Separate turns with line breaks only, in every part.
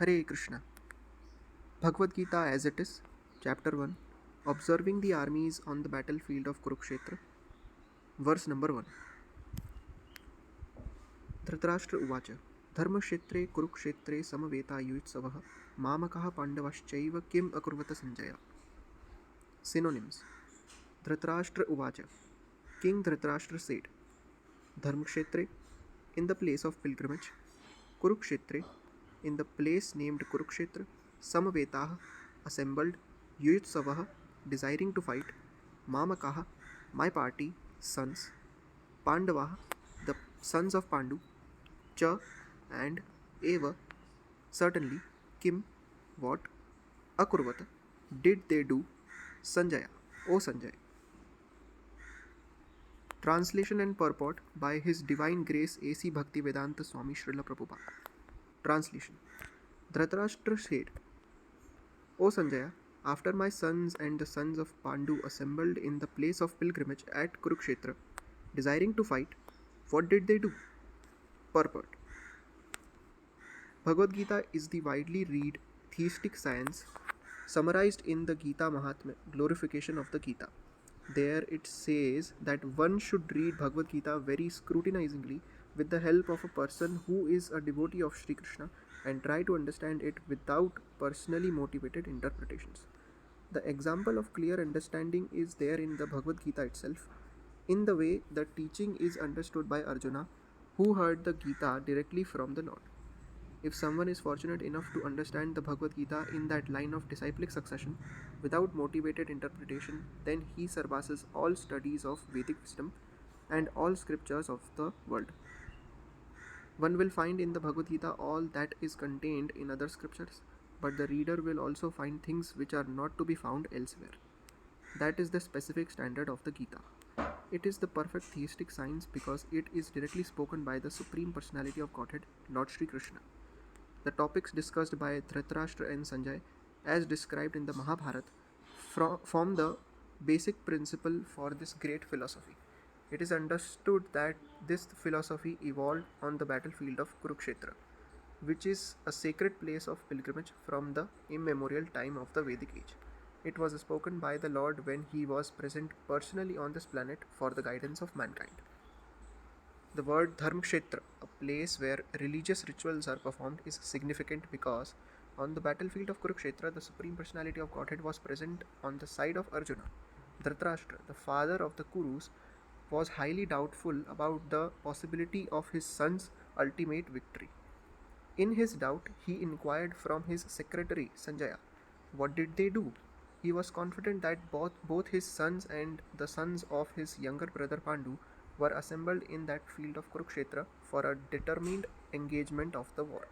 Hare Krishna. Bhagwad Gita as it is, Chapter 1, Observing the Armies on the Battlefield of Kurukshetra, Verse number 1. Dhritarashtra Uvacha Dharmashetre Kurukshetre Samaveta Yuitsavah Mamakaha Pandavaschaiva Kim Akurvata Sanjaya. Synonyms. Dhritarashtra Uvacha. King Dhritarashtra said, Dharmakshetre, in the place of pilgrimage, Kurukshetre, in the place named Kurukshetra, Samavetaha, assembled, Yuitsavaha, desiring to fight, Mamakaha, my party, sons, Pandavaha, the sons of Pandu, Cha, and Eva, certainly, Kim, what, Akurvata, did they do, Sanjaya, O Sanjay. Translation and Purport by His Divine Grace A.C. Bhaktivedanta Swami Srila Prabhupada. Translation. Dhritarashtra said, O Sanjaya, after my sons and the sons of Pandu assembled in the place of pilgrimage at Kurukshetra, desiring to fight, what did they do? Purport. Bhagwad Gita is the widely read theistic science summarized in the Gita Mahatmya, glorification of the Gita. There it says that one should read Bhagwad Gita very scrutinizingly with the help of a person who is a devotee of Sri Krishna and try to understand it without personally motivated interpretations. The example of clear understanding is there in the Bhagwad Gita itself, in the way the teaching is understood by Arjuna, who heard the Gita directly from the Lord. If someone is fortunate enough to understand the Bhagavad Gita in that line of disciplic succession without motivated interpretation, then he surpasses all studies of Vedic wisdom and all scriptures of the world. One will find in the Bhagavad Gita all that is contained in other scriptures, but the reader will also find things which are not to be found elsewhere. That is the specific standard of the Gita. It is the perfect theistic science because it is directly spoken by the Supreme Personality of Godhead, Lord Sri Krishna. The topics discussed by Dhritarashtra and Sanjay, as described in the Mahabharata, form the basic principle for this great philosophy. It is understood that this philosophy evolved on the battlefield of Kurukshetra, which is a sacred place of pilgrimage from the immemorial time of the Vedic age. It was spoken by the Lord when he was present personally on this planet for the guidance of mankind. The word Dharmakshetra, a place where religious rituals are performed, is significant because on the battlefield of Kurukshetra, the Supreme Personality of Godhead was present on the side of Arjuna. Dhritarashtra, the father of the Kurus, was highly doubtful about the possibility of his son's ultimate victory. In his doubt, he inquired from his secretary Sanjaya, what did they do? He was confident that both his sons and the sons of his younger brother Pandu were assembled in that field of Kurukshetra for a determined engagement of the war.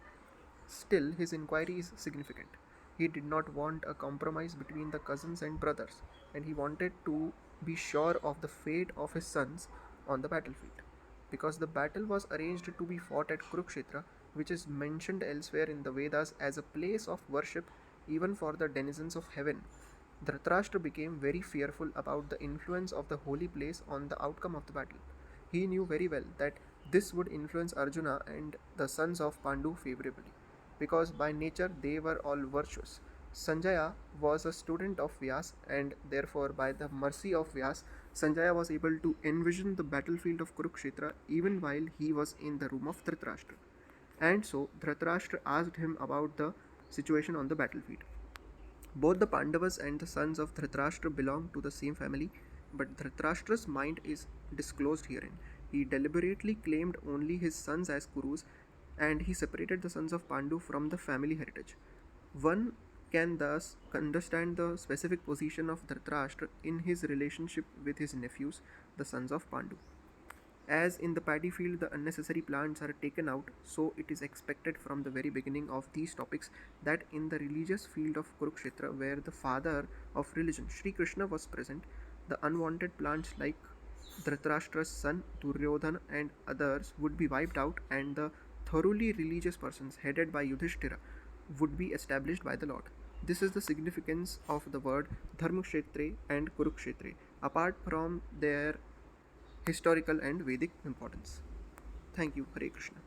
Still, his inquiry is significant. He did not want a compromise between the cousins and brothers, and he wanted to be sure of the fate of his sons on the battlefield. Because the battle was arranged to be fought at Kurukshetra, which is mentioned elsewhere in the Vedas as a place of worship even for the denizens of heaven, Dhritarashtra became very fearful about the influence of the holy place on the outcome of the battle. He knew very well that this would influence Arjuna and the sons of Pandu favorably, because by nature they were all virtuous. Sanjaya was a student of Vyas, and therefore by the mercy of Vyas, Sanjaya was able to envision the battlefield of Kurukshetra even while he was in the room of Dhritarashtra. And so Dhritarashtra asked him about the situation on the battlefield. Both the Pandavas and the sons of Dhritarashtra belong to the same family, but Dhritarashtra's mind is disclosed herein. He deliberately claimed only his sons as Kurus, and he separated the sons of Pandu from the family heritage. One can thus understand the specific position of Dhritarashtra in his relationship with his nephews, the sons of Pandu. As in the paddy field the unnecessary plants are taken out, so it is expected from the very beginning of these topics that in the religious field of Kurukshetra, where the father of religion, Sri Krishna, was present, the unwanted plants like Dhritarashtra's son, Duryodhana, and others would be wiped out, and the thoroughly religious persons headed by Yudhishthira would be established by the Lord. This is the significance of the word Dharmakshetre and Kurukshetre, apart from their historical and Vedic importance. Thank you. Hare Krishna.